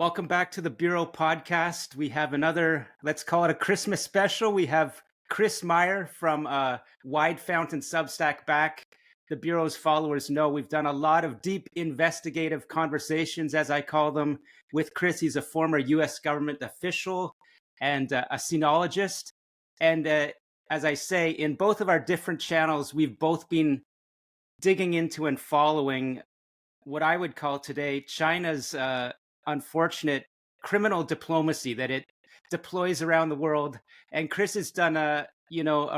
Welcome back to the Bureau podcast. We have another, let's call it a Christmas special. We have Chris Meyer from Wide Fountain Substack back. The Bureau's followers know we've done a lot of deep investigative conversations, as I call them, with Chris. He's a former U.S. government official and a sinologist. And as I say, in both of our different channels, we've both been digging into and following what I would call today China's unfortunate criminal diplomacy that it deploys around the world. And Chris has done a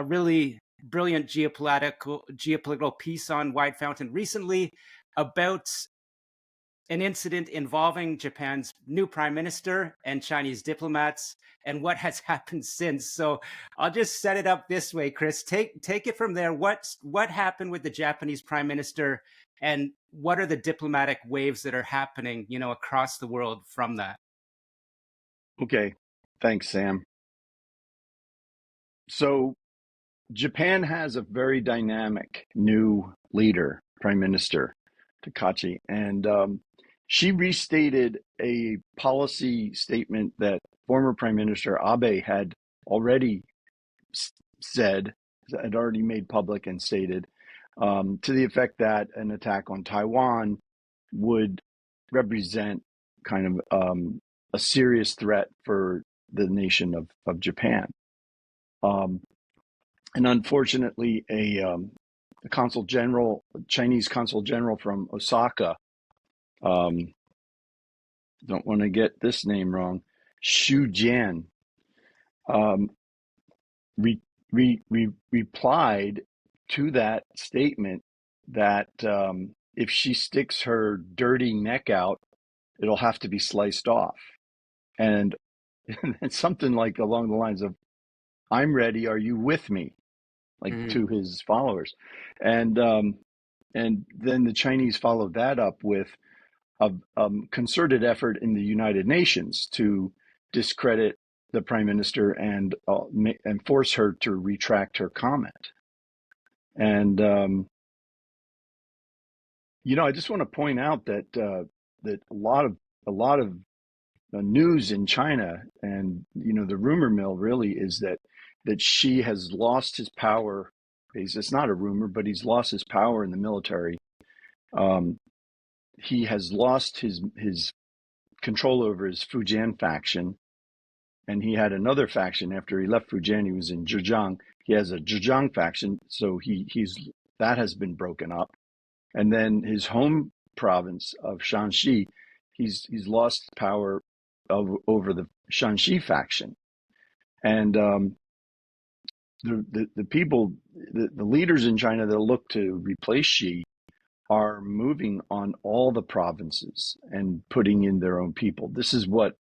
really brilliant geopolitical piece on Wide Fountain recently about an incident involving Japan's new prime minister and Chinese diplomats and what has happened since. So I'll just set it up this way, Chris. Take it from there. What happened with the Japanese prime minister, and what are the diplomatic waves that are happening, across the world from that? Okay, thanks, Sam. So Japan has a very dynamic new leader, Prime Minister Takachi, and she restated a policy statement that former Prime Minister Abe had already made public and stated, to the effect that an attack on Taiwan would represent kind of a serious threat for the nation of Japan. And unfortunately, a Chinese consul general from Osaka, don't want to get this name wrong, Xu Jian, replied to that statement that if she sticks her dirty neck out, it'll have to be sliced off. And it's something like along the lines of, "I'm ready, are you with me?" To his followers. And then the Chinese followed that up with a concerted effort in the United Nations to discredit the prime minister and force her to retract her comment. And I just want to point out that that a lot of news in China and the rumor mill really is that she has lost his power. It's not a rumor, but he's lost his power in the military. He has lost his control over his Fujian faction, and he had another faction after he left Fujian. He was in Zhejiang. He has a Zhejiang faction, so that has been broken up. And then his home province of Shanxi, he's lost power over the Shanxi faction. And the people, the leaders in China that look to replace Xi are moving on all the provinces and putting in their own people. This is what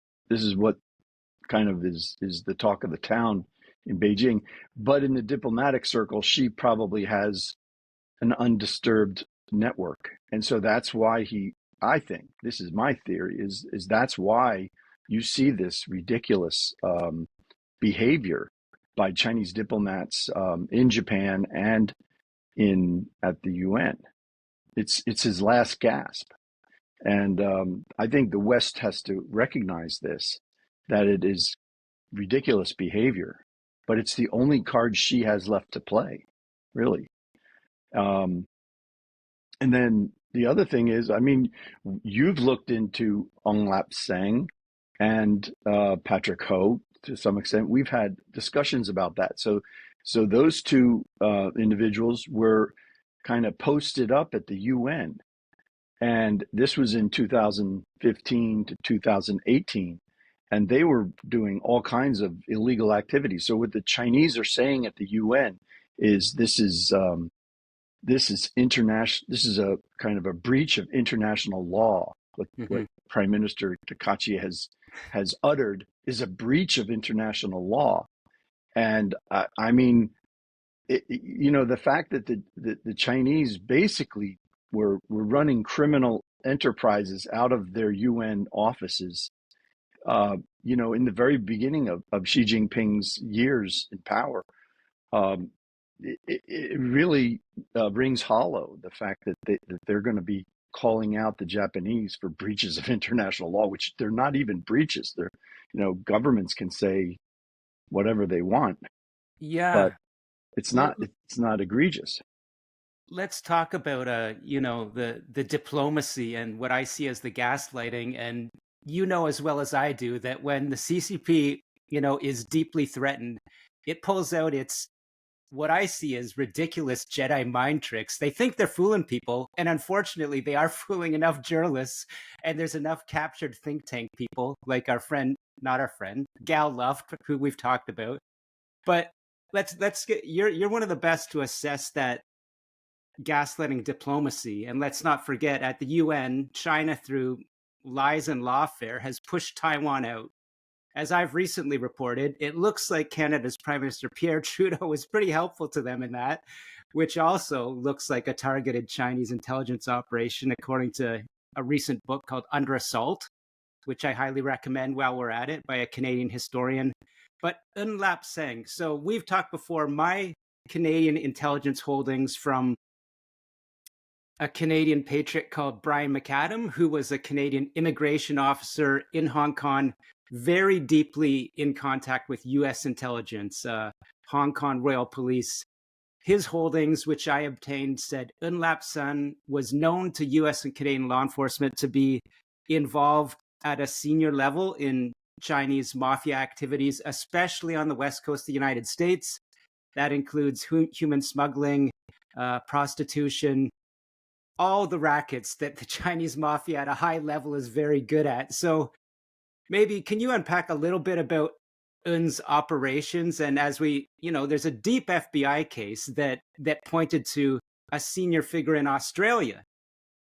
kind of is the talk of the town in Beijing. But in the diplomatic circle, Xi probably has an undisturbed network. And so that's why I think, this is my theory, is that's why you see this ridiculous behavior by Chinese diplomats in Japan and at the UN. It's his last gasp. And I think the West has to recognize this, that it is ridiculous behavior, but it's the only card she has left to play, really. And then the other thing is, you've looked into Aung Lap-Seng and Patrick Ho to some extent. We've had discussions about that. So those two individuals were kind of posted up at the UN. And this was in 2015 to 2018. And they were doing all kinds of illegal activities. So what the Chinese are saying at the UN is this is international. This is a kind of a breach of international law. What Prime Minister Takachi has uttered is a breach of international law. And the fact that the Chinese basically were running criminal enterprises out of their UN offices, in the very beginning of Xi Jinping's years in power, it really rings hollow, the fact that they're going to be calling out the Japanese for breaches of international law, which they're not even breaches. They're, governments can say whatever they want, but Yeah. it's not egregious. Let's talk about the diplomacy and what I see as the gaslighting. And you know as well as I do that when the CCP is deeply threatened, it pulls out its what I see as ridiculous Jedi mind tricks. They think they're fooling people, and unfortunately they are fooling enough journalists. And there's enough captured think tank people like our friend, not our friend, Gal Luft, who we've talked about. But let's get you're one of the best to assess that gaslighting diplomacy. And let's not forget, at the UN, China, through lies and lawfare, has pushed Taiwan out. As I've recently reported, it looks like Canada's Prime Minister Pierre Trudeau was pretty helpful to them in that, which also looks like a targeted Chinese intelligence operation, according to a recent book called Under Assault, which I highly recommend while we're at it, by a Canadian historian. But Un Lap Seng. So we've talked before, my Canadian intelligence holdings from a Canadian patriot called Brian McAdam, who was a Canadian immigration officer in Hong Kong, very deeply in contact with U.S. intelligence, Hong Kong Royal Police. His holdings, which I obtained, said Un Lap Sun was known to U.S. and Canadian law enforcement to be involved at a senior level in Chinese mafia activities, especially on the west coast of the United States. That includes human smuggling, prostitution, all the rackets that the Chinese mafia at a high level is very good at. So maybe can you unpack a little bit about Un's operations? And as we, there's a deep FBI case that pointed to a senior figure in Australia.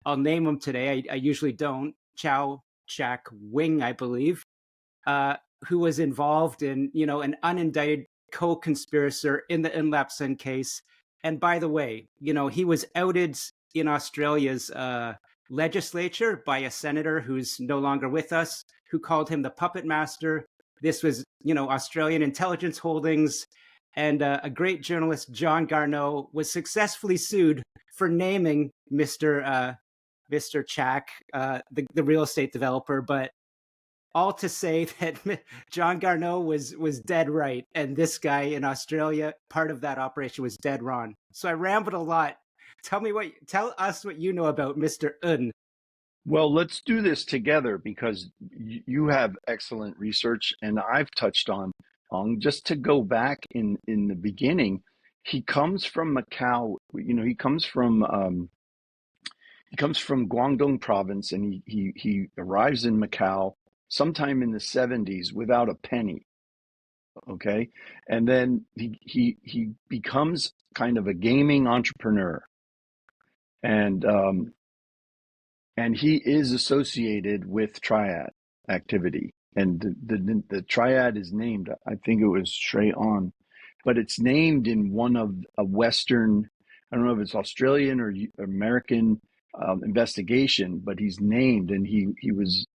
I'll name him today. I usually don't. Chow Chak Wing, I believe, who was involved in, an unindicted co-conspirator in the Un Lap Sun case. And by the way, he was outed in Australia's legislature by a senator who's no longer with us, who called him the puppet master. This was, Australian intelligence holdings. And a great journalist, John Garneau, was successfully sued for naming Mr. Chak, the real estate developer. But all to say that John Garneau was dead right, and this guy in Australia, part of that operation, was dead wrong. So I rambled a lot. Tell us what you know about Mr. Un. Well, let's do this together because you have excellent research, and I've touched on just to go back in the beginning. He comes from Macau. He comes from Guangdong province, and he arrives in Macau sometime in the 70s without a penny. Okay, and then he becomes kind of a gaming entrepreneur, and he is associated with triad activity, and the triad is named, I think it was Shui On, but it's named in one of a Western, I don't know if it's Australian or American investigation, but he's named, and he was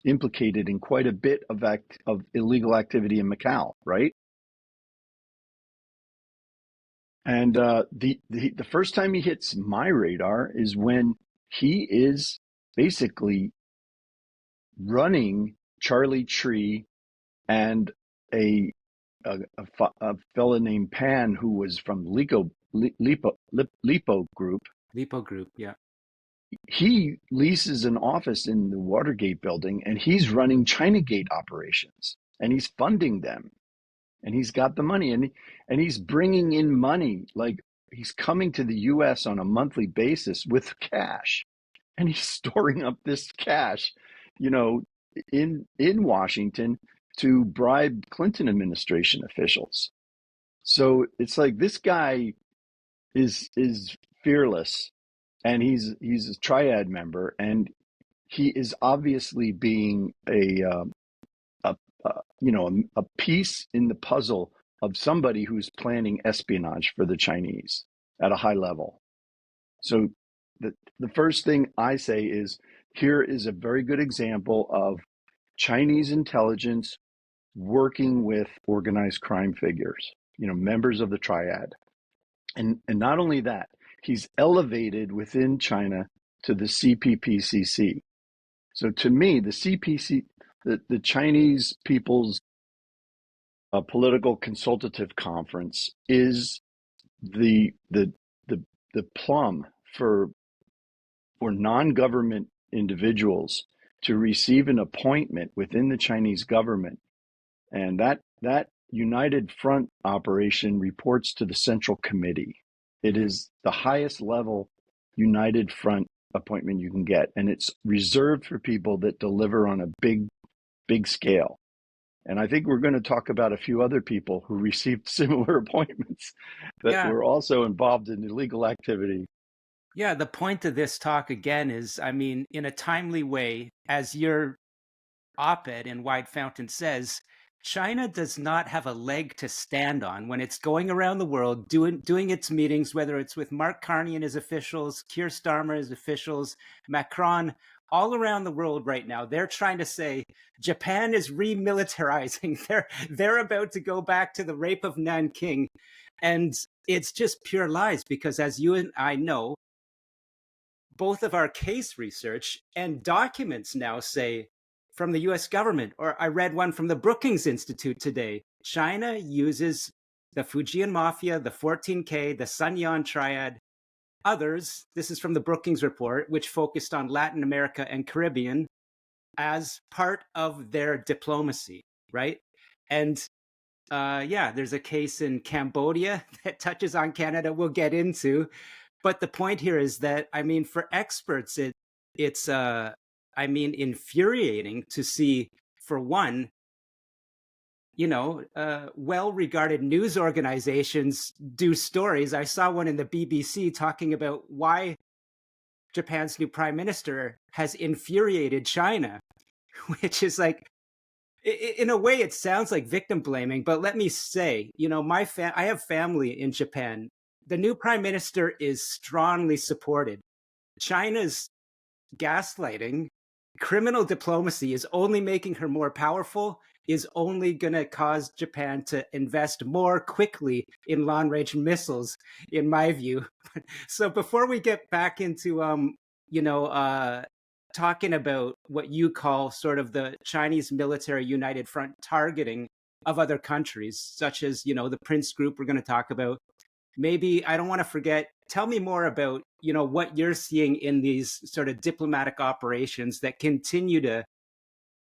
implicated in quite a bit of illegal activity in Macau, right? And the first time he hits my radar is when he is basically running Charlie Tree and a fella named Pan, who was from Lipo Group. Lipo Group, yeah. He leases an office in the Watergate building, and he's running Chinagate operations, and he's funding them, and he's got the money, and he's bringing in money, like he's coming to the U.S. on a monthly basis with cash, and he's storing up this cash, in Washington to bribe Clinton administration officials. So it's like this guy is fearless, and he's a triad member, and he is obviously being a piece in the puzzle of somebody who's planning espionage for the Chinese at a high level. So the first thing I say is, here is a very good example of Chinese intelligence working with organized crime figures, members of the triad. And not only that, he's elevated within China to the CPPCC. So to me, the CPC, the Chinese People's Political Consultative Conference, is the the the the plum for non-government individuals to receive an appointment within the Chinese government, and that United Front operation reports to the Central Committee. It is the highest level United Front appointment you can get, and it's reserved for people that deliver on a big scale. And I think we're going to talk about a few other people who received similar appointments that Yeah. were also involved in illegal activity. Yeah. The point of this talk again is, I mean, in a timely way, as your op-ed in Wide Fountain says, China does not have a leg to stand on when it's going around the world doing its meetings, whether it's with Mark Carney and his officials, Keir Starmer his officials, Macron, all around the world right now. They're trying to say Japan is remilitarizing. They're about to go back to the rape of Nanking. And it's just pure lies, because as you and I know, both of our case research and documents now say from the US government, or I read one from the Brookings Institute today, China uses the Fujian Mafia, the 14K, the Sun Yan Triad, others, this is from the Brookings report, which focused on Latin America and Caribbean, as part of their diplomacy, right? And yeah, there's a case in Cambodia that touches on Canada we'll get into. But the point here is that, I mean, for experts, it's I mean, infuriating to see, for one, well-regarded news organizations do stories. I saw one in the BBC talking about why Japan's new prime minister has infuriated China, which is like, in a way, it sounds like victim blaming. But let me say, I have family in Japan. The new prime minister is strongly supported. China's gaslighting, criminal diplomacy is only making her more powerful, is only going to cause Japan to invest more quickly in long-range missiles, in my view. So before we get back into, talking about what you call sort of the Chinese military united front targeting of other countries, such as, the Prince Group we're going to talk about, maybe, I don't want to forget, tell me more about, what you're seeing in these sort of diplomatic operations that continue to,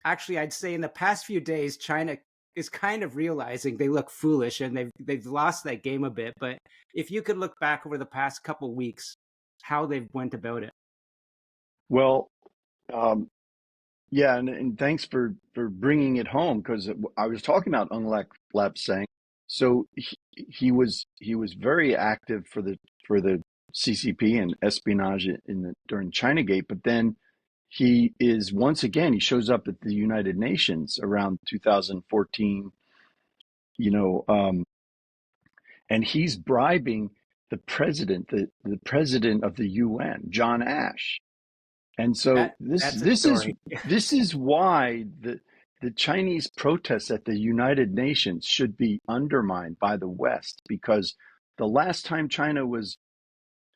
actually, I'd say in the past few days, China is kind of realizing they look foolish and they've lost that game a bit. But if you could look back over the past couple weeks, how they've went about it. Well, um, yeah, and thanks for bringing it home, because I was talking about Eng Lap Sang. So he was very active for the CCP and espionage during Chinagate, but then he is once again he shows up at the United Nations around 2014, you know, and he's bribing the president of the UN, John Ash. And so That's a story. this is why the Chinese protests at the United Nations should be undermined by the West, because the last time China was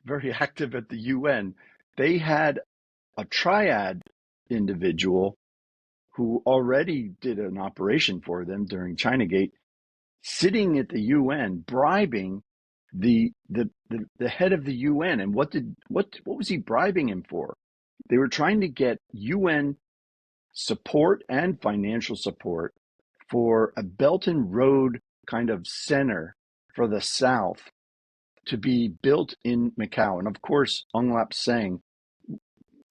very active at the UN, they had a triad individual who already did an operation for them during Chinagate, sitting at the UN bribing the head of the UN. And what was he bribing him for? They were trying to get UN support and financial support for a Belt and Road kind of center for the South to be built in Macau. And of course, Eng Lap Sang,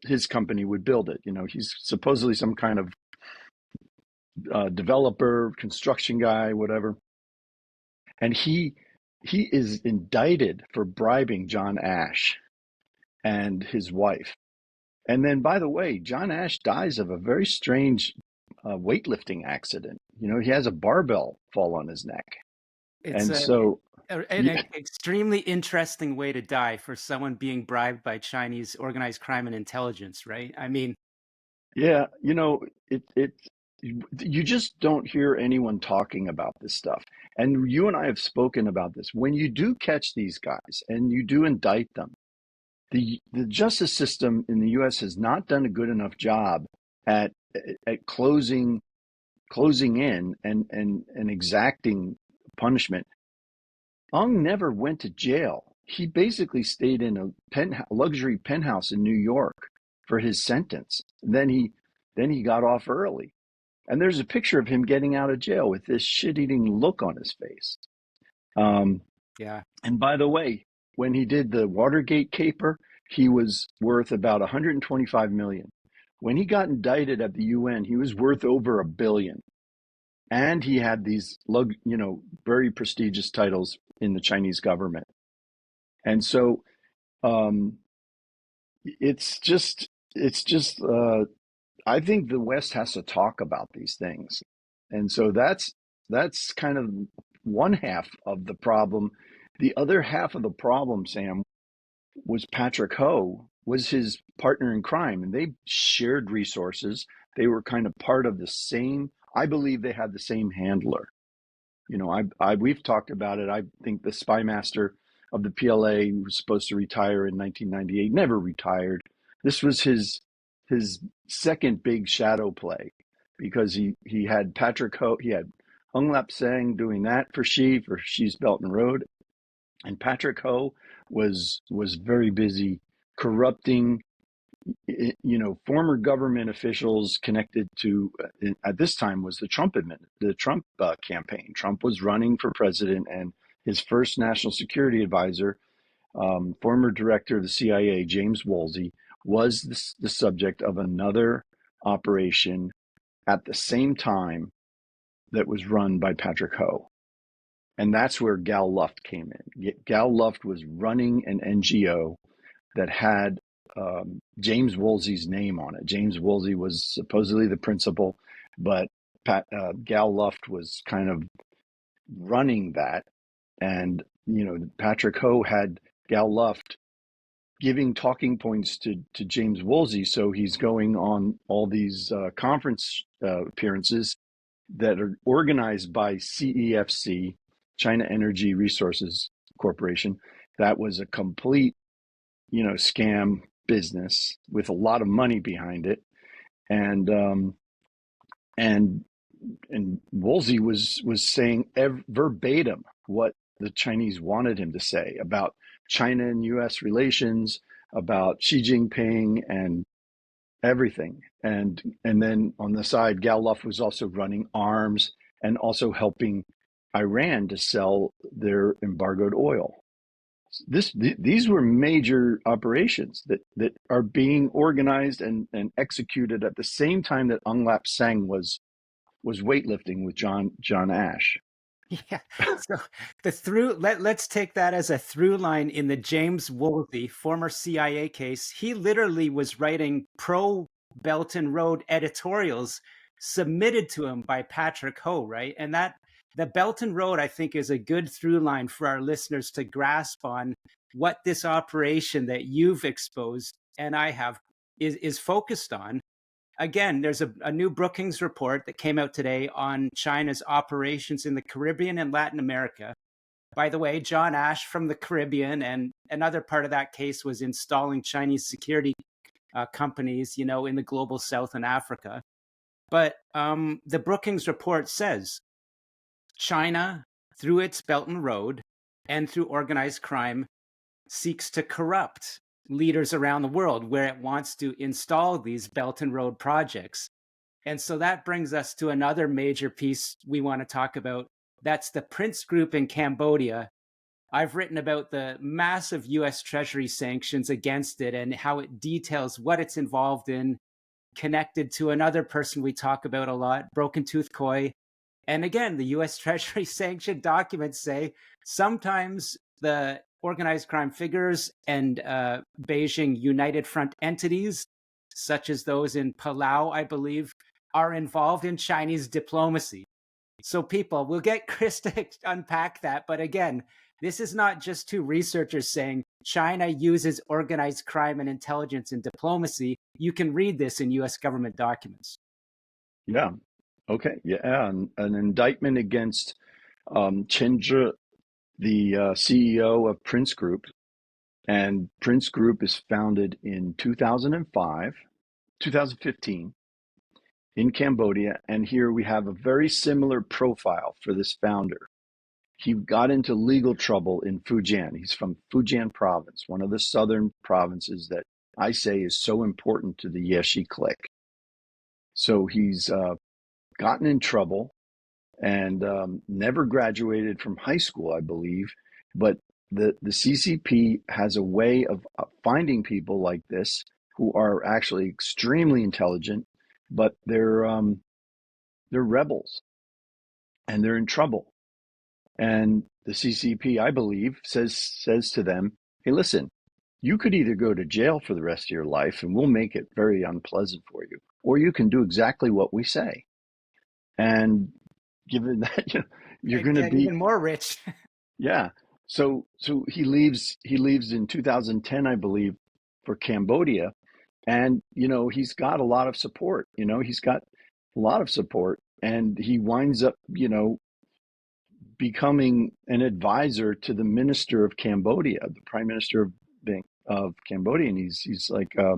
his company, would build it. He's supposedly some kind of developer, construction guy, whatever. And he is indicted for bribing John Ash and his wife. And then, by the way, John Ash dies of a very strange weightlifting accident. He has a barbell fall on his neck. It's And so, an yeah, extremely interesting way to die for someone being bribed by Chinese organized crime and intelligence, right? I mean, yeah, you just don't hear anyone talking about this stuff. And you and I have spoken about this. When you do catch these guys and you do indict them, the justice system in the U.S. has not done a good enough job at closing in and exacting punishment. Ung never went to jail. He basically stayed in a luxury penthouse in New York for his sentence. Then he got off early. And there's a picture of him getting out of jail with this shit-eating look on his face. Yeah. And by the way, when he did the Watergate caper, he was worth about 125 million. When he got indicted at the UN, he was worth over $1 billion. And he had these, very prestigious titles in the Chinese government. And so it's just I think the West has to talk about these things. And so that's kind of one half of the problem. The other half of the problem, Sam, was Patrick Ho was his partner in crime, and they shared resources. They were kind of part of the same, I believe they had the same handler. We've talked about it. I think the spy master of the PLA, who was supposed to retire in 1998, never retired. This was his second big shadow play, because he had Patrick Ho, he had Hung Lap Seng doing that for Xi's Belt and Road, and Patrick Ho was very busy corrupting, former government officials connected to, at this time, was the Trump campaign. Trump was running for president, and his first national security advisor, former director of the CIA, James Woolsey, was the subject of another operation at the same time that was run by Patrick Ho. And that's where Gal Luft came in. Gal Luft was running an NGO that had James Woolsey's name on it. James Woolsey was supposedly the principal, but Gal Luft was kind of running that. And, Patrick Ho had Gal Luft giving talking points to James Woolsey. So he's going on all these conference appearances that are organized by CEFC, China Energy Resources Corporation. That was a complete, scam business with a lot of money behind it. And Woolsey was saying verbatim what the Chinese wanted him to say about China and U.S. relations, about Xi Jinping and everything. And then on the side, Gal Luft was also running arms and also helping Iran to sell their embargoed oil. These were major operations that are being organized and executed at the same time that Aung Lap Seng was weightlifting with John Ash. Yeah. So let's take that as a through line in the James Woolsey, former CIA case. He literally was writing pro Belt and Road editorials submitted to him by Patrick Ho, right? And that the Belt and Road, I think, is a good through line for our listeners to grasp on what this operation that you've exposed and I have is focused on. Again, there's a new Brookings report that came out today on China's operations in the Caribbean and Latin America. By the way, John Ash from the Caribbean, and another part of that case was installing Chinese security companies, in the global South and Africa. But the Brookings report says China, through its Belt and Road and through organized crime, seeks to corrupt leaders around the world where it wants to install these Belt and Road projects. And so that brings us to another major piece we want to talk about. That's the Prince Group in Cambodia. I've written about the massive US Treasury sanctions against it and how it details what it's involved in, connected to another person we talk about a lot, Broken Tooth Khoi. And again, the US Treasury sanction documents say sometimes the organized crime figures and Beijing United Front entities, such as those in Palau, I believe, are involved in Chinese diplomacy. So people, we'll get Chris to unpack that. But again, this is not just two researchers saying China uses organized crime and intelligence in diplomacy. You can read this in US government documents. Yeah. Okay. Yeah. An indictment against Chen Zhe, the CEO of Prince Group, And Prince Group is founded in 2015 in Cambodia. And here we have a very similar profile for this founder. He got into legal trouble in Fujian. He's from Fujian province, one of the southern provinces that I say is so important to the Yeshi clique. So he's gotten in trouble and never graduated from high school, I believe. But the CCP has a way of finding people like this who are actually extremely intelligent, but they're rebels and they're in trouble. And the CCP, I believe, says to them, "Hey, listen, you could either go to jail for the rest of your life, and we'll make it very unpleasant for you, or you can do exactly what we say." And given that you're And going to get be, even more rich. yeah. So he leaves in 2010, I believe, for Cambodia, and he's got a lot of support. He's got a lot of support, and he winds up becoming an advisor to the minister of Cambodia, the prime minister of Cambodia, and he's like a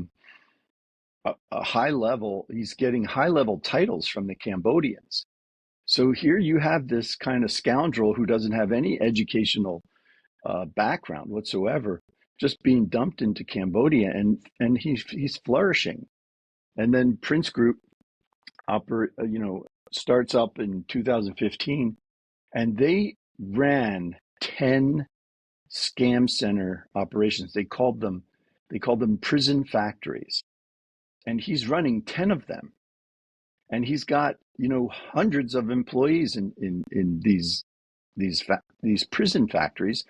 high level. He's getting high level titles from the Cambodians. So here you have this kind of scoundrel who doesn't have any educational background whatsoever, just being dumped into Cambodia, and he's flourishing. And then Prince Group, starts up in 2015, and they ran 10 scam center operations. They called them prison factories, and he's running 10 of them, and he's got hundreds of employees in these prison factories,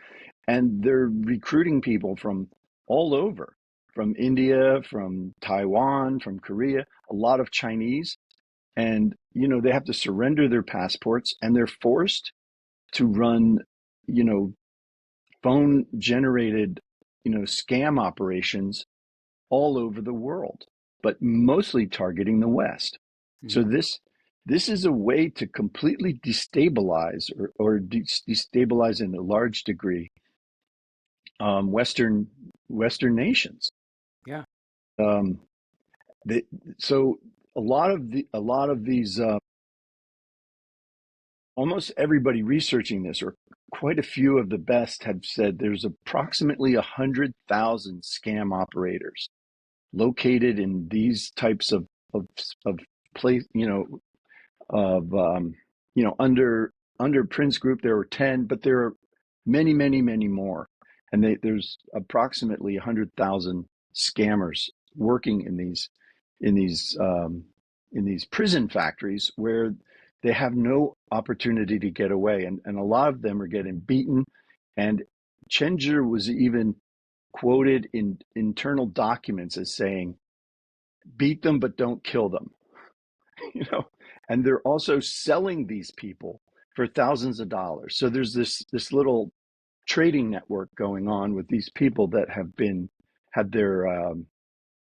and they're recruiting people from all over, from India, from Taiwan, from Korea, a lot of Chinese, and they have to surrender their passports, and they're forced to run you know phone generated scam operations all over the world, but mostly targeting the West. So Mhm. this is a way to completely destabilize or destabilize in a large degree Western nations. Yeah. Um, they, so a lot of these almost everybody researching this, or quite a few of the best, have said there's approximately 100,000 scam operators located in these types of place, of under Prince Group. There were 10, but there are many, many, many more, and there's approximately 100,000 scammers working in these um, in these prison factories where they have no opportunity to get away, and a lot of them are getting beaten. And Chenger was even quoted in internal documents as saying, "Beat them, but don't kill them." you know, and they're also selling these people for thousands of dollars. So there's this little trading network going on with these people that had their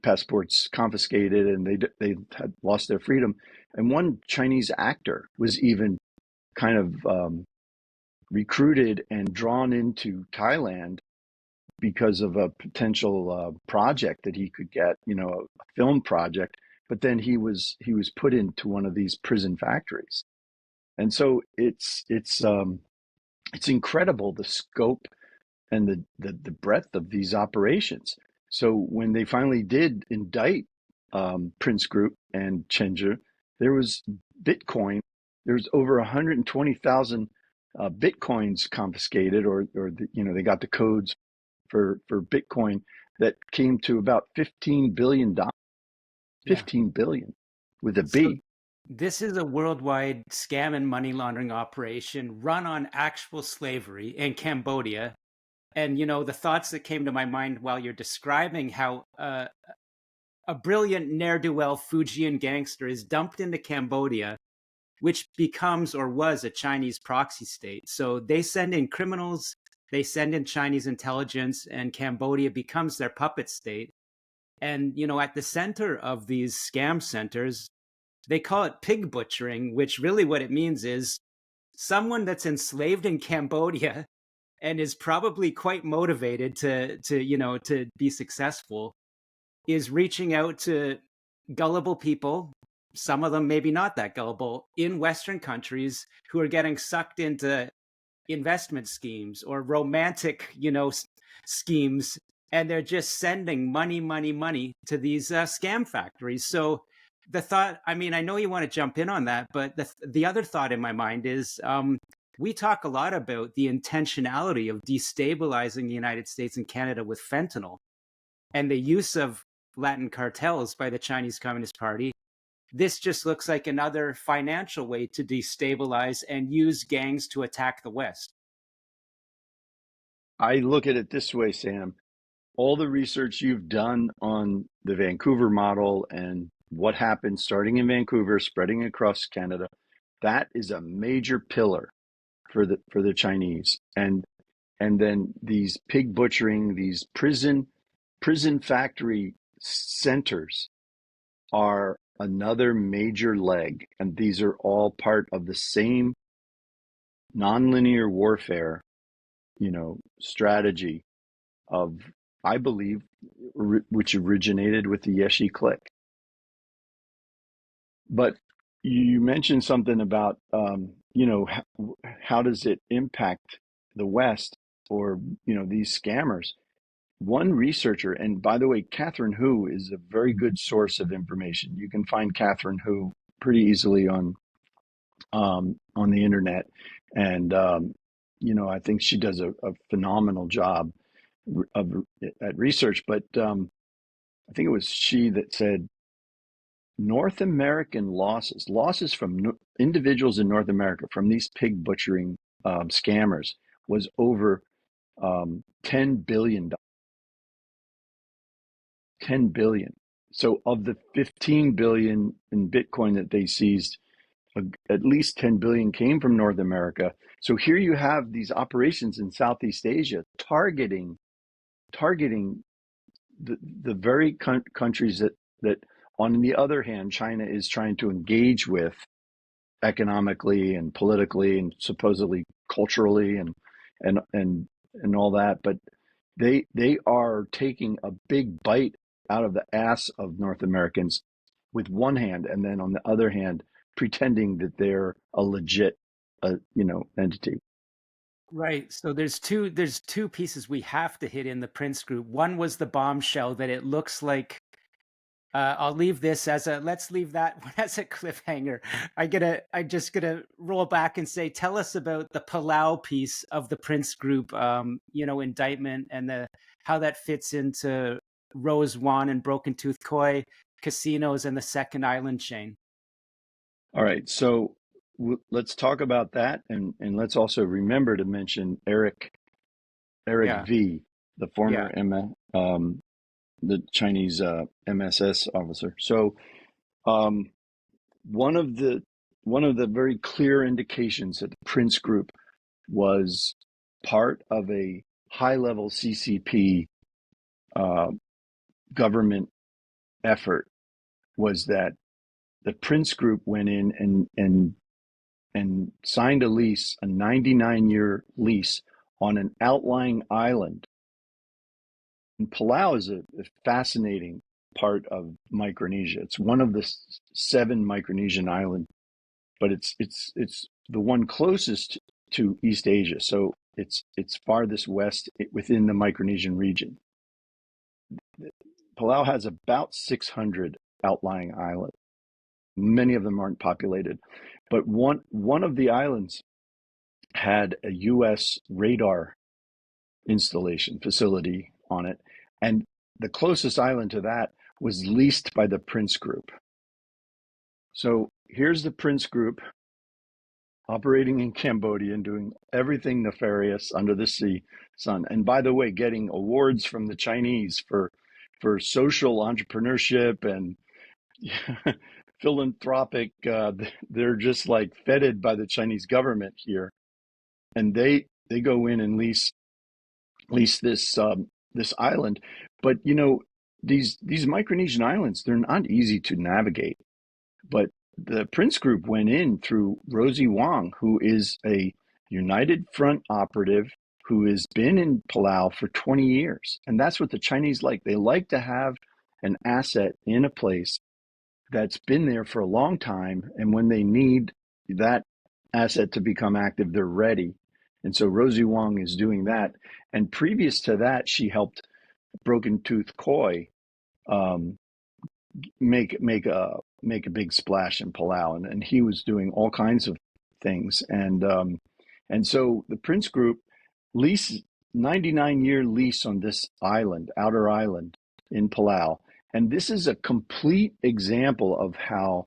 passports confiscated, and they had lost their freedom. And one Chinese actor was even kind of recruited and drawn into Thailand because of a potential project that he could get, a film project. But then he was put into one of these prison factories, and so it's incredible the scope and the breadth of these operations. So when they finally did indict Prince Group and Chenger, there was Bitcoin. There was over 120,000 Bitcoins confiscated, or they got the codes for Bitcoin that came to about $15 billion. Yeah. 15 billion with a So B. this is a worldwide scam and money laundering operation run on actual slavery in Cambodia. And, the thoughts that came to my mind while you're describing how a brilliant ne'er-do-well Fujian gangster is dumped into Cambodia, which becomes or was a Chinese proxy state. So they send in criminals, they send in Chinese intelligence, and Cambodia becomes their puppet state. And, at the center of these scam centers, they call it pig butchering, which really what it means is someone that's enslaved in Cambodia and is probably quite motivated to be successful, is reaching out to gullible people, some of them maybe not that gullible, in Western countries who are getting sucked into investment schemes or romantic, schemes, and they're just sending money, money, money to these scam factories. So the thought, I mean, I know you want to jump in on that, but the other thought in my mind is, we talk a lot about the intentionality of destabilizing the United States and Canada with fentanyl and the use of Latin cartels by the Chinese Communist Party. This just looks like another financial way to destabilize and use gangs to attack the West. I look at it this way, Sam. All the research you've done on the Vancouver model and what happened starting in Vancouver, spreading across Canada, that is a major pillar for the Chinese. And then these pig butchering, these prison factory centers are another major leg. And these are all part of the same nonlinear warfare, strategy of, I believe, which originated with the Yeshi clique. But you mentioned something about, how does it impact the West or, these scammers? One researcher, and by the way, Catherine Hu is a very good source of information. You can find Catherine Hu pretty easily on the internet, and I think she does a phenomenal job at research. But I think it was she that said North American losses from individuals in North America from these pig butchering scammers was over $10 billion. 10 billion. So of the 15 billion in Bitcoin that they seized, at least 10 billion came from North America. So here you have these operations in Southeast Asia targeting the very countries that on the other hand, China is trying to engage with economically and politically and supposedly culturally and all that. But they are taking a big bite out of the ass of North Americans with one hand, and then on the other hand, pretending that they're a legit, entity. Right. So there's two pieces we have to hit in the Prince group. One was the bombshell that it looks like, I'll leave this as let's leave that one as a cliffhanger. I just gonna roll back and say, tell us about the Palau piece of the Prince group, indictment, and how that fits into Rose Wan and Broken Tooth Koi casinos and the Second Island chain. All right, so let's talk about that, and let's also remember to mention Eric Yeah. V, the Yeah. former the Chinese MSS officer. So one of the very clear indications that the Prince Group was part of a high-level CCP government effort was that the Prince Group went in and signed a lease, a 99-year lease on an outlying island. And Palau is a fascinating part of Micronesia. It's one of the 7 Micronesian islands, but it's the one closest to East Asia. So it's farthest west within the Micronesian region. Palau has about 600 outlying islands. Many of them aren't populated, but one of the islands had a U.S. radar installation facility on it, and the closest island to that was leased by the Prince Group. So here's the Prince Group operating in Cambodia and doing everything nefarious under the sun. And by the way, getting awards from the Chinese for social entrepreneurship and philanthropic. They're just like feted by the Chinese government here, and they go in and lease this island. But these Micronesian islands, they're not easy to navigate. But the Prince Group went in through Rosie Wong, who is a United Front operative who has been in Palau for 20 years. And that's what the Chinese like. They like to have an asset in a place that's been there for a long time. And when they need that asset to become active, they're ready. And so Rosie Wong is doing that. And previous to that, she helped Broken Tooth Koi um, make a big splash in Palau, and he was doing all kinds of things, and so the Prince Group lease 99-year lease on this island, outer island in Palau, and this is a complete example of how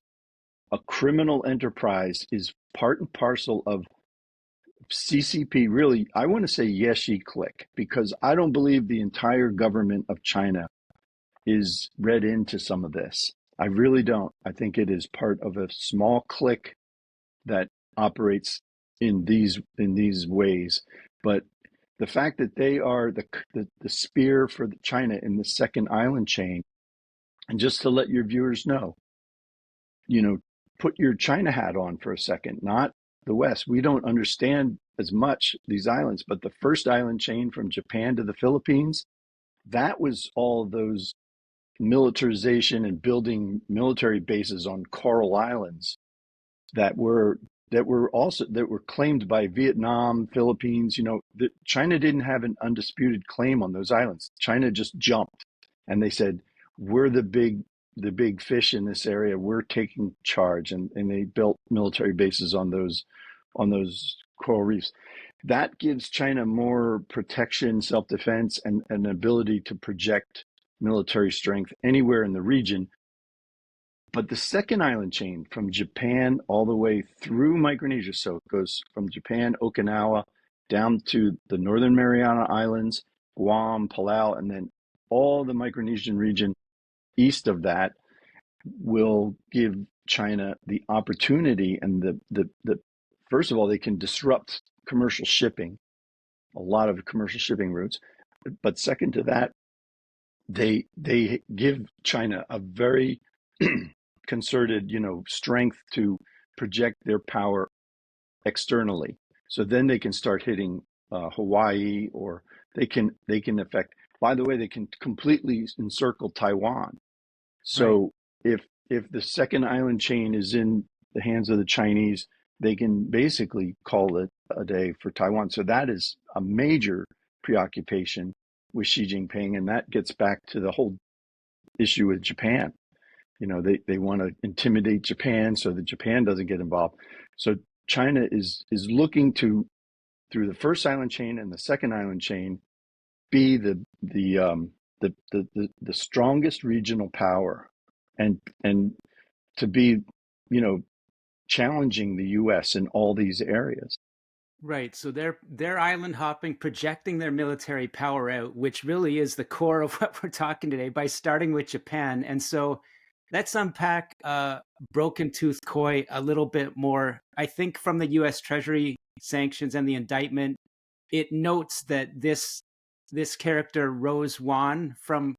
a criminal enterprise is part and parcel of CCP. Really, I want to say Yeshi clique, because I don't believe the entire government of China is read into some of this. I really don't. I think it is part of a small clique that operates in these ways. But the fact that they are the spear for China in the second island chain, and just to let your viewers know, put your China hat on for a second, not the West. We don't understand as much these islands, but the first island chain from Japan to the Philippines, that was all those militarization and building military bases on coral islands that were claimed by Vietnam, Philippines. China didn't have an undisputed claim on those islands. China just jumped, and they said, we're the big fish in this area. We're taking charge, and they built military bases on those coral reefs. That gives China more protection, self-defense, and an ability to project military strength anywhere in the region. But the second island chain from Japan all the way through Micronesia, so it goes from Japan, Okinawa, down to the Northern Mariana Islands, Guam, Palau, and then all the Micronesian region east of that, will give China the opportunity, and the first of all, they can disrupt commercial shipping, a lot of commercial shipping routes. But second to that, they give China a very concerted, strength to project their power externally. So then they can start hitting Hawaii, or they can affect. By the way, they can completely encircle Taiwan. So right. If the second island chain is in the hands of the Chinese, they can basically call it a day for Taiwan. So that is a major preoccupation with Xi Jinping, and that gets back to the whole issue with Japan. They want to intimidate Japan so that Japan doesn't get involved. So China is looking to, through the first island chain and the second island chain, be the strongest regional power, and to be, challenging the U.S. in all these areas. Right. So they're island hopping, projecting their military power out, which really is the core of what we're talking today, by starting with Japan. And so let's unpack Broken Tooth Koi a little bit more. I think from the U.S. Treasury sanctions and the indictment, it notes that this character, Rose Wan, from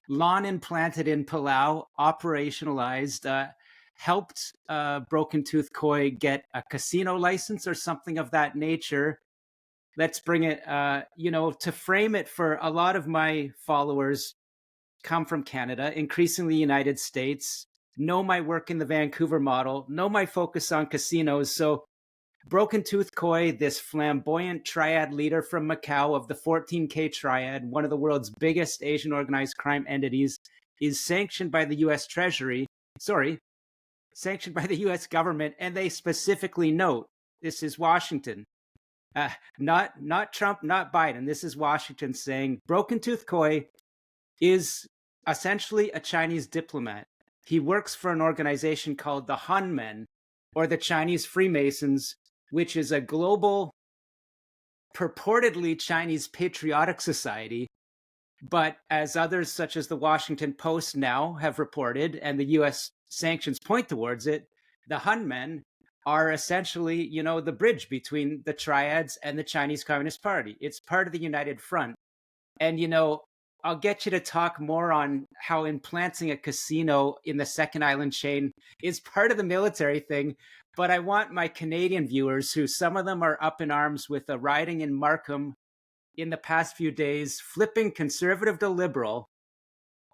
lawn implanted in Palau, operationalized, helped Broken Tooth Koi get a casino license or something of that nature. Let's bring it, to frame it for a lot of my followers come from Canada, increasingly United States, know my work in the Vancouver model, know my focus on casinos. So Broken Tooth Koi, this flamboyant triad leader from Macau of the 14K triad, one of the world's biggest Asian organized crime entities, is sanctioned by the U.S. Treasury. Sanctioned by the U.S. government, and they specifically note this is Washington, not Trump, not Biden. This is Washington saying Broken Tooth Koi is essentially a Chinese diplomat. He works for an organization called the Hunmen, or the Chinese Freemasons, which is a global, purportedly Chinese patriotic society. But as others, such as the Washington Post now have reported, and the U.S. sanctions point towards it, the Hunmen are essentially, the bridge between the triads and the Chinese Communist Party. It's part of the United Front. And, I'll get you to talk more on how implanting a casino in the second island chain is part of the military thing. But I want my Canadian viewers, who some of them are up in arms with a riding in Markham in the past few days, flipping conservative to liberal,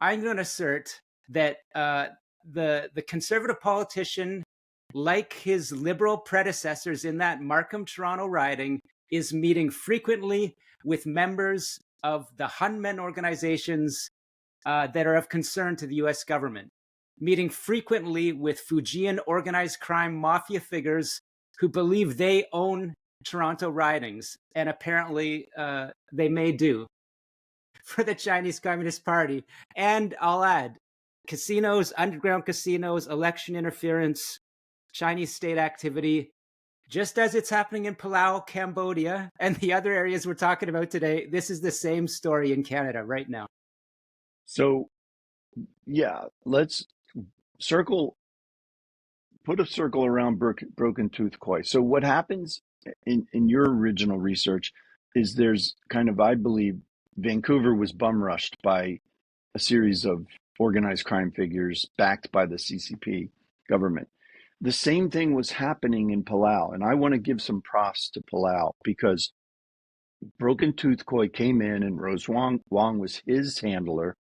I'm going to assert that the conservative politician, like his liberal predecessors in that Markham Toronto riding, is meeting frequently with members of the Hunmen organizations that are of concern to the US government, meeting frequently with Fujian organized crime mafia figures who believe they own Toronto ridings, and apparently they may do, for the Chinese Communist Party. And I'll add, casinos, underground casinos, election interference, Chinese state activity, just as it's happening in Palau, Cambodia, and the other areas we're talking about today. This is the same story in Canada right now. So, yeah, let's circle, put a circle around broken tooth koi. So what happens in your original research is there's kind of, I believe, Vancouver was bum rushed by a series of organized crime figures backed by the CCP government. The same thing was happening in Palau, and I want to give some props to Palau because Broken Tooth Koi came in and Rose Wong was his handler,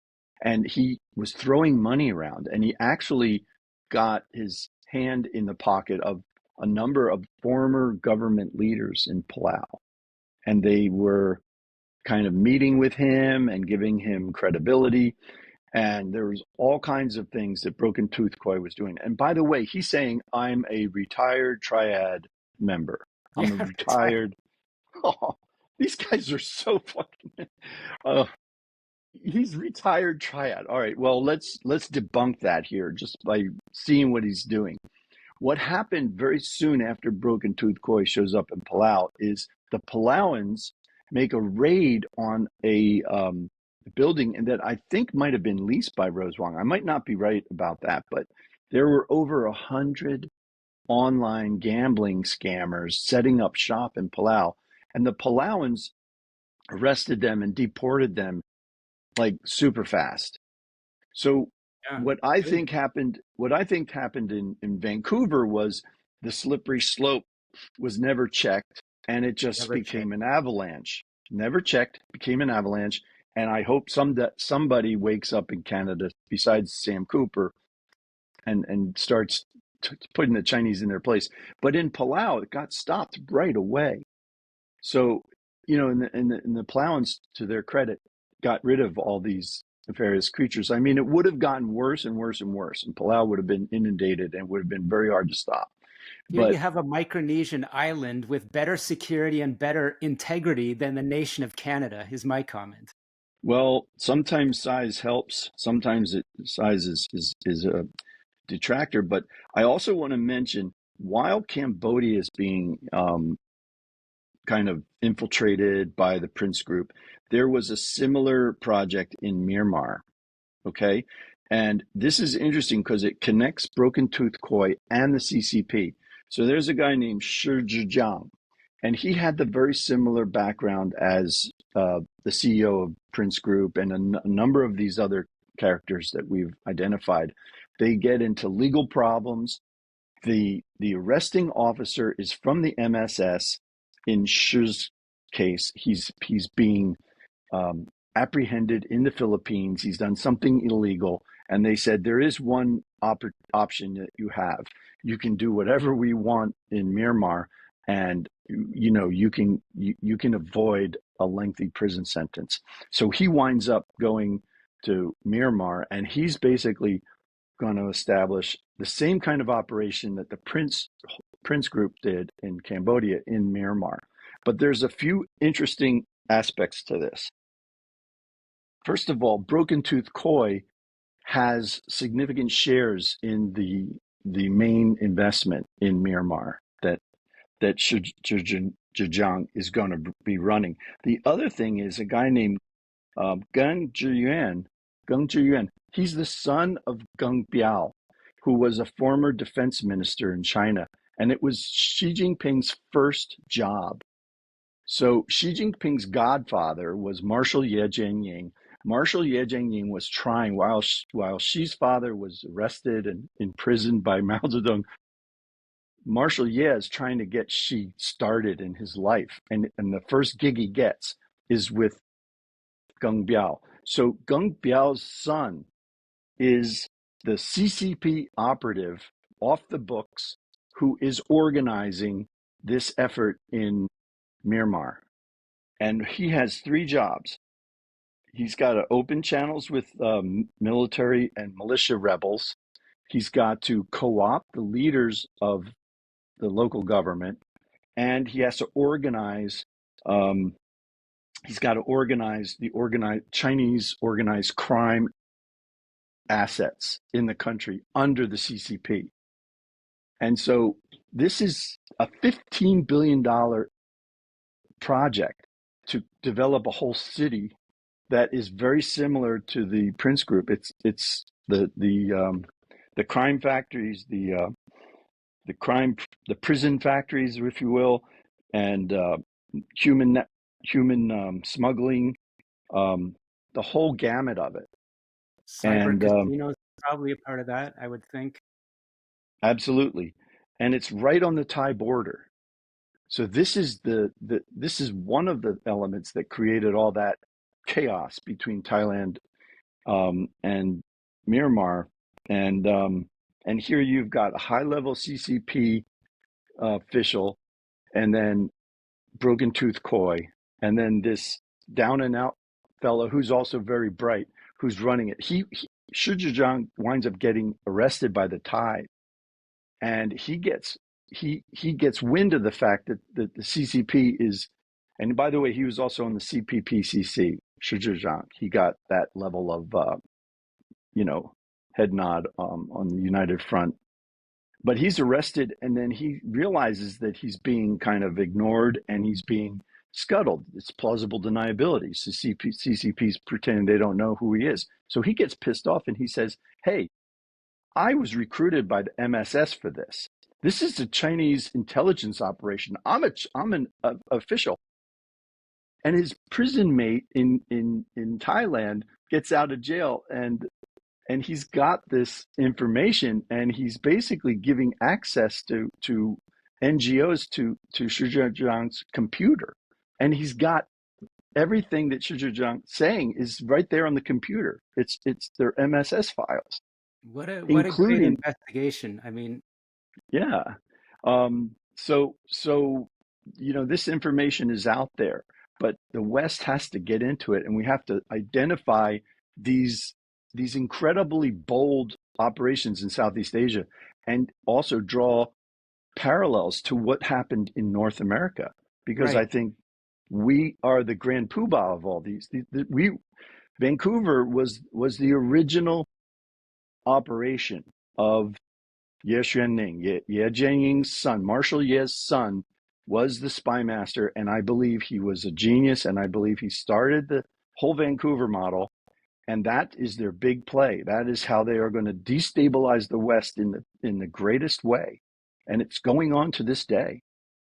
and he was throwing money around, and he actually got his hand in the pocket of a number of former government leaders in Palau, and they were kind of meeting with him and giving him credibility. And there was all kinds of things that Broken Tooth Koi was doing. And by the way, he's saying, I'm a retired triad member. I'm a Yeah, retired. retired. Oh, these guys are so fucking. Uh, he's retired triad. All right. Well, let's debunk that here just by seeing what he's doing. What happened very soon after Broken Tooth Koi shows up in Palau is the Palauans make a raid on a building that I think might have been leased by Rose Wong. I might not be right about that, but there were over 100 online gambling scammers setting up shop in Palau, and the Palauans arrested them and deported them like super fast. So Yeah, what I good. think happened, in Vancouver was the slippery slope was never checked, and it just Never became checked. an avalanche. Never checked, became an avalanche, and I hope somebody wakes up in Canada besides Sam Cooper and starts putting the Chinese in their place. But in Palau, it got stopped right away. So, in the Palauans, to their credit, got rid of all these nefarious creatures. I mean, it would have gotten worse and worse and worse, and Palau would have been inundated and would have been very hard to stop. Here you But have a Micronesian island with better security and better integrity than the nation of Canada, is my comment. well, sometimes size helps. Sometimes size is a detractor. But I also want to mention, while Cambodia is being kind of infiltrated by the Prince Group, there was a similar project in Myanmar. Okay. And this is interesting because it connects Broken Tooth Koi and the CCP. So there's a guy named Shi Zhejiang, and he had the very similar background as the CEO of Prince Group and a number of these other characters that we've identified. They get into legal problems. The arresting officer is from the MSS. In Shi's case, he's being um, apprehended in the Philippines. He's done something illegal, and they said there is one option that you have. You can do whatever we want in Myanmar, and you can avoid a lengthy prison sentence. So he winds up going to Myanmar, and he's basically going to establish the same kind of operation that the Prince Group did in Cambodia in Myanmar. But there's a few interesting aspects to this. First of all, Broken Tooth Koi has significant shares in the main investment in Myanmar that Zhejiang is going to be running. The other thing is a guy named Gang Zhiyuan. He's the son of Geng Biao, who was a former defense minister in China, and it was Xi Jinping's first job. So Xi Jinping's godfather was Marshal Ye Jianying. Marshal Ye Jianying was trying, while Xi's father was arrested and imprisoned by Mao Zedong, Marshal Ye is trying to get Xi started in his life. And the first gig he gets is with Geng Biao. So Geng Biao's son is the CCP operative off the books who is organizing this effort in Myanmar. And he has three jobs. He's got to open channels with military and militia rebels. He's got to co-opt the leaders of the local government, and he has to organize. He's got to organize the Chinese organized crime assets in the country under the CCP. And so this is a $15 billion project to develop a whole city that is very similar to the Prince Group. It's the crime factories, the prison factories, if you will, and human smuggling, the whole gamut of it. Cyber And casinos probably a part of that, I would think. absolutely, and it's right on the Thai border. So this is this is one of the elements that created all that chaos between Thailand and Myanmar, and here you've got a high-level CCP official, and then Broken Tooth Koi, and then this down and out fellow who's also very bright, who's running it. Shi Zhejiang winds up getting arrested by the Thai, and he gets wind of the fact that the CCP is, and by the way, he was also on the CPPCC. Shi Zhejiang, he got that level of head nod on the United Front. But he's arrested, and then he realizes that he's being kind of ignored and he's being scuttled. It's plausible deniability. So CCP's pretending they don't know who he is. So he gets pissed off and he says, hey, I was recruited by the MSS for this. This is a Chinese intelligence operation. I'm an official. And his prison mate in Thailand gets out of jail, and he's got this information, and he's basically giving access to NGOs to Shi Zhejiang's computer, and he's got everything that Shi Zhejiang saying is right there on the computer. It's their MSS files. What a great Including, investigation. I mean, yeah. So this information is out there, but the West has to get into it, and we have to identify these incredibly bold operations in Southeast Asia, and also draw parallels to what happened in North America, because right. I think we are the grand poobah of all these. Vancouver was the original operation of Ye Xuanning. Ye Jianying's son, Marshal Ye's son, was the spy master, and I believe he was a genius, and I believe he started the whole Vancouver model, and that is their big play. That is how they are going to destabilize the West in the greatest way, and it's going on to this day.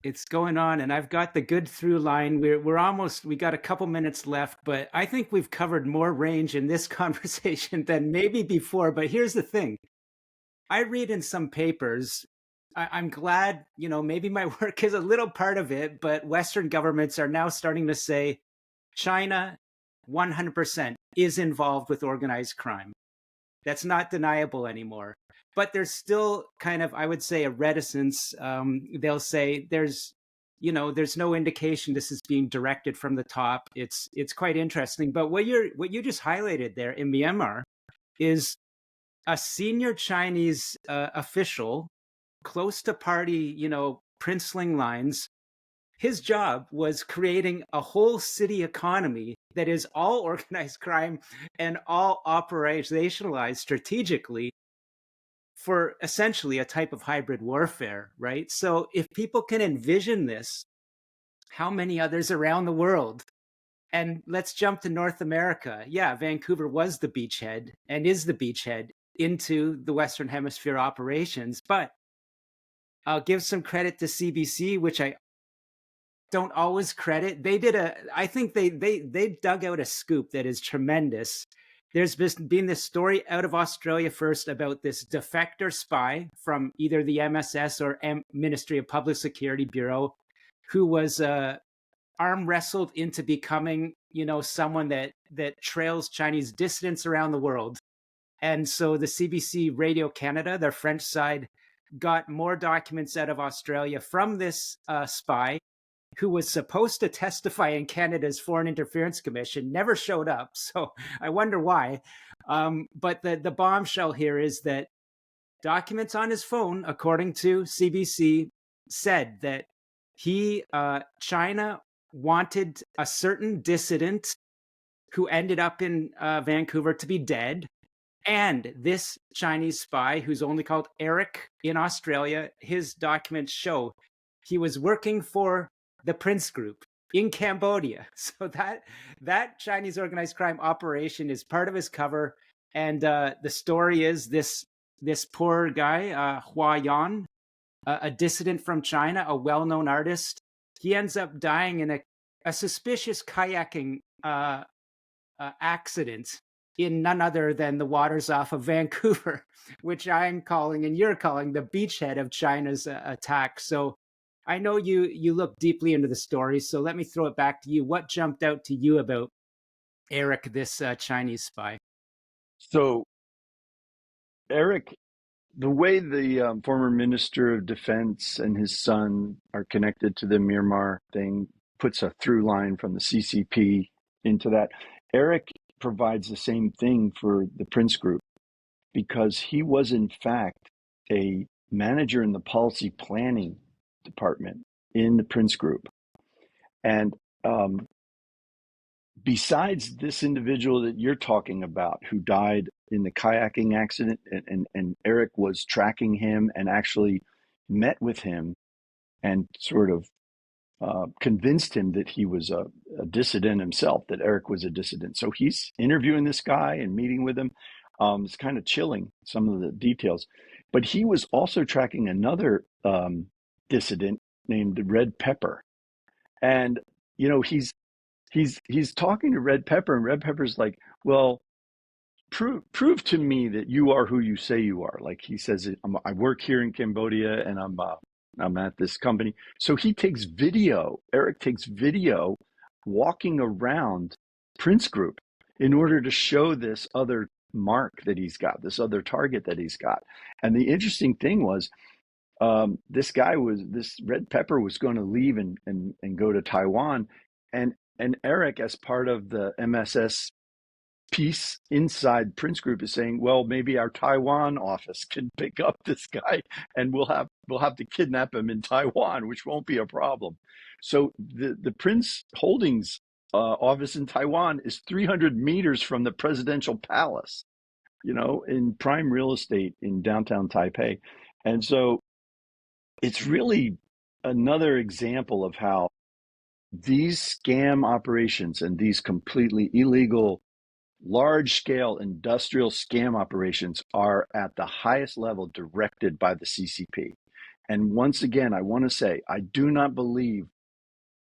It's going on, and I've got the good through line. We got a couple minutes left, but I think we've covered more range in this conversation than maybe before. But here's the thing. I read in some papers, I'm glad, maybe my work is a little part of it, but Western governments are now starting to say China 100% is involved with organized crime. That's not deniable anymore. But there's still kind of, I would say, a reticence. They'll say there's no indication this is being directed from the top. It's quite interesting. But what you just highlighted there in Myanmar is a senior Chinese official close to party, princeling lines. His job was creating a whole city economy that is all organized crime and all operationalized strategically for essentially a type of hybrid warfare, right? So if people can envision this, how many others around the world? And let's jump to North America. Yeah, Vancouver was the beachhead and is the beachhead into the Western Hemisphere operations, but I'll give some credit to CBC, which I don't always credit. I think they dug out a scoop that is tremendous. There's been this story out of Australia first about this defector spy from either the MSS or Ministry of Public Security Bureau, who was arm wrestled into becoming, someone that trails Chinese dissidents around the world. And so the CBC Radio Canada, their French side, got more documents out of Australia from this spy who was supposed to testify in Canada's Foreign Interference Commission, never showed up. So I wonder why. But the bombshell here is that documents on his phone, according to CBC, said that China wanted a certain dissident who ended up in Vancouver to be dead. And this Chinese spy, who's only called Eric in Australia, his documents show he was working for the Prince Group in Cambodia. So that Chinese organized crime operation is part of his cover. And the story is this poor guy, Hua Yan, a dissident from China, a well-known artist. He ends up dying in a suspicious kayaking accident in none other than the waters off of Vancouver, which I'm calling and you're calling the beachhead of China's attack. So I know you look deeply into the story, so let me throw it back to you. What jumped out to you about Eric, this Chinese spy? So, Eric, the way the former Minister of Defense and his son are connected to the Myanmar thing puts a through line from the CCP into that. Eric provides the same thing for the Prince Group because he was, in fact, a manager in the policy planning department in the Prince Group. And besides this individual that you're talking about who died in the kayaking accident, and Eric was tracking him and actually met with him and sort of convinced him that he was a dissident himself, that Eric was a dissident. So he's interviewing this guy and meeting with him. It's kind of chilling, some of the details. But he was also tracking another dissident named Red Pepper. And, he's talking to Red Pepper, and Red Pepper's like, well, prove to me that you are who you say you are. Like he says, I work here in Cambodia and I'm at this company. So he takes video, Eric takes video walking around Prince Group in order to show this other mark that he's got, this other target that he's got. And the interesting thing was, this Red Pepper was going to leave and go to Taiwan. And Eric, as part of the MSS piece inside Prince Group, is saying, well, maybe our Taiwan office can pick up this guy and we'll have to kidnap him in Taiwan, which won't be a problem. So the Prince Holdings office in Taiwan is 300 meters from the presidential palace, in prime real estate in downtown Taipei. And so it's really another example of how these scam operations and these completely illegal, large-scale industrial scam operations are at the highest level directed by the CCP. And once again, I want to say, I do not believe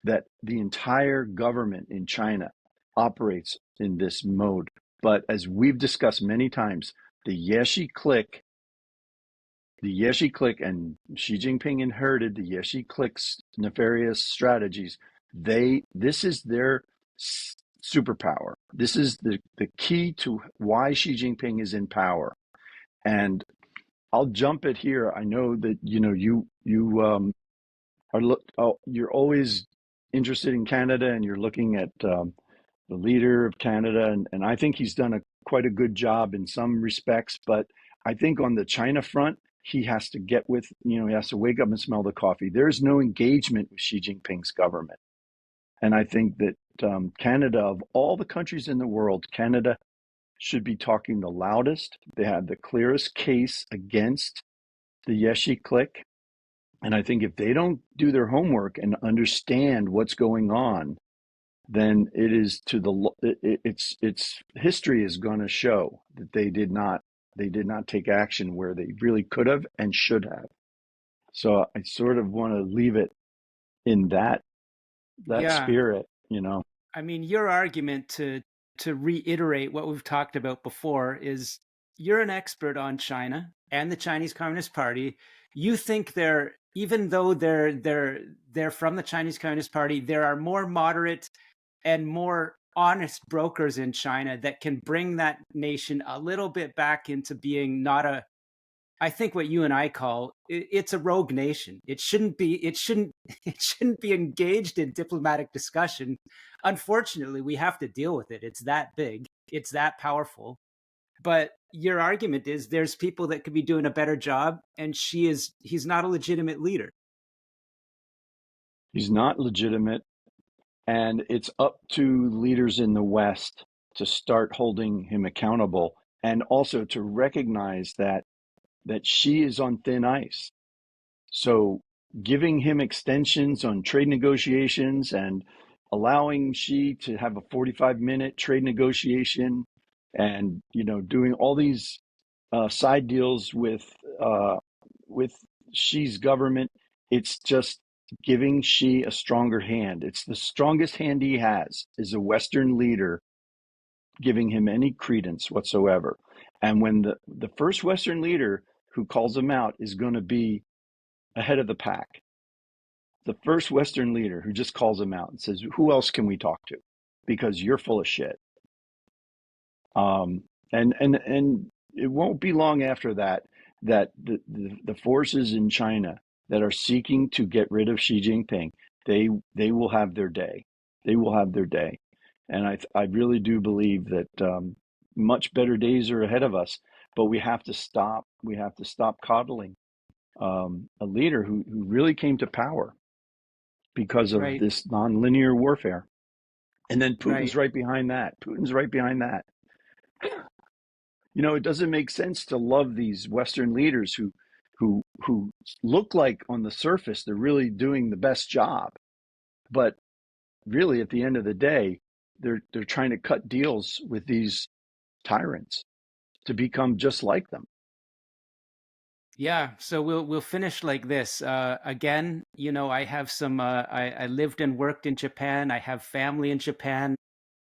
that the entire government in China operates in this mode. But as we've discussed many times, the Yeshi clique and Xi Jinping inherited the Yeshi clique's nefarious strategies. This is their superpower. This is the key to why Xi Jinping is in power. And I'll jump it here. I know that you're always interested in Canada, and you're looking at the leader of Canada, and I think he's done quite a good job in some respects. But I think on the China front, he has to he has to wake up and smell the coffee. There's no engagement with Xi Jinping's government. And I think that Canada, of all the countries in the world, Canada should be talking the loudest. They have the clearest case against the Yeshi clique. And I think if they don't do their homework and understand what's going on, then its history is going to show that they did not take action where they really could have and should have. So I sort of want to leave it in that spirit, I mean, your argument, to reiterate what we've talked about before, is you're an expert on China and the Chinese Communist Party. you think they're, even though they're from the Chinese Communist Party, there are more moderate and more honest brokers in China that can bring that nation a little bit back into being not a, I think what you and I call it's a rogue nation. It shouldn't be engaged in diplomatic discussion. Unfortunately, we have to deal with it. It's that big. It's that powerful. But your argument is there's people that could be doing a better job, and he's not a legitimate leader. He's not legitimate, and it's up to leaders in the West to start holding him accountable, and also to recognize that she is on thin ice. So giving him extensions on trade negotiations and allowing Xi to have a 45-minute trade negotiation, and doing all these side deals with Xi's government, it's just giving Xi a stronger hand. It's the strongest hand he has, is a Western leader giving him any credence whatsoever. And when the first Western leader who calls him out is going to be ahead of the pack, the first Western leader who just calls him out and says, who else can we talk to? Because you're full of shit. And it won't be long after that the forces in China that are seeking to get rid of Xi Jinping, they will have their day. They will have their day. And I really do believe that much better days are ahead of us, but we have to stop coddling a leader who really came to power because of Right, this nonlinear warfare. And then right. Putin's right behind that. Putin's right behind that. It doesn't make sense to love these Western leaders who look like on the surface they're really doing the best job, but really at the end of the day, they're trying to cut deals with these tyrants to become just like them. Yeah, so we'll finish like this. Again, I have some. I lived and worked in Japan. I have family in Japan.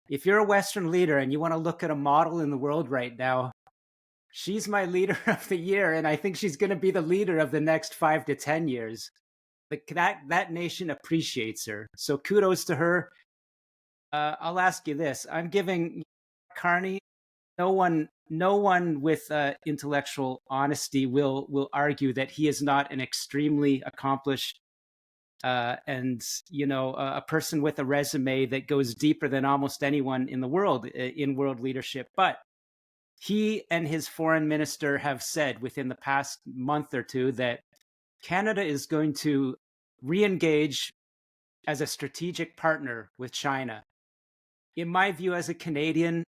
If you're a Western leader and you want to look at a model in the world right now, she's my leader of the year, and I think she's going to be the leader of the next 5 to 10 years. That nation appreciates her. So kudos to her. I'll ask you this: I'm giving Carney. No one with intellectual honesty will argue that he is not an extremely accomplished and a person with a resume that goes deeper than almost anyone in the world in world leadership. But he and his foreign minister have said within the past month or two that Canada is going to re-engage as a strategic partner with China. In my view, as a Canadian,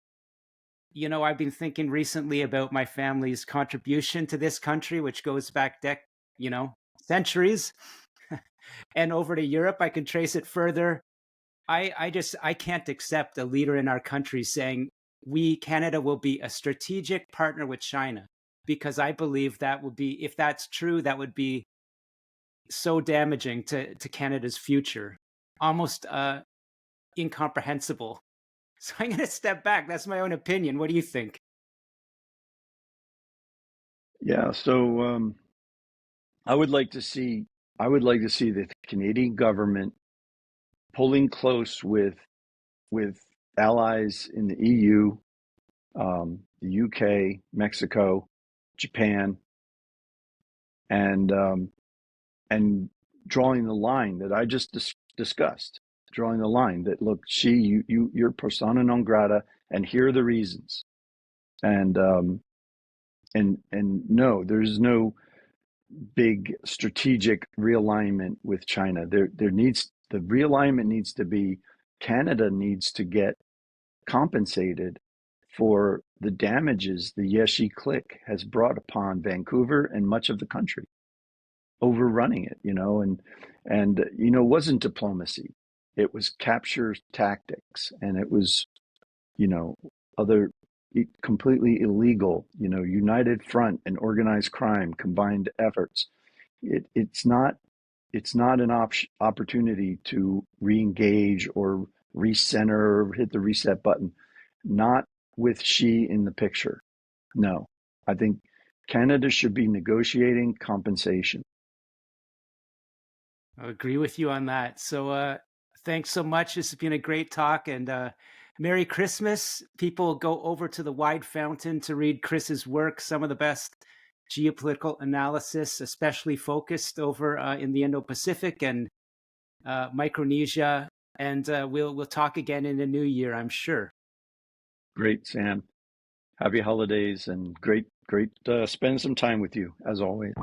I've been thinking recently about my family's contribution to this country, which goes back centuries. And over to Europe, I can trace it further. I can't accept a leader in our country saying Canada will be a strategic partner with China, because I believe that would be, if that's true, that would be so damaging to Canada's future, almost incomprehensible. So I'm going to step back. That's my own opinion. What do you think? Yeah. So I would like to see the Canadian government pulling close with allies in the EU, the UK, Mexico, Japan, and drawing the line that I just discussed. Drawing the line that, look, you're persona non grata, and here are the reasons. And no, there's no big strategic realignment with China. The realignment needs to be, Canada needs to get compensated for the damages the Yeshi clique has brought upon Vancouver and much of the country, overrunning it, it wasn't diplomacy. It was capture tactics, and it was, other completely illegal, united front and organized crime combined efforts. It's not an opportunity to re-engage or recenter or hit the reset button. Not with Xi in the picture. No, I think Canada should be negotiating compensation. I agree with you on that. So thanks so much. This has been a great talk, and Merry Christmas. People go over to the Wide Fountain to read Chris's work, some of the best geopolitical analysis, especially focused over in the Indo-Pacific and Micronesia. And we'll talk again in the new year, I'm sure. Great, Sam. Happy holidays and great spend some time with you as always.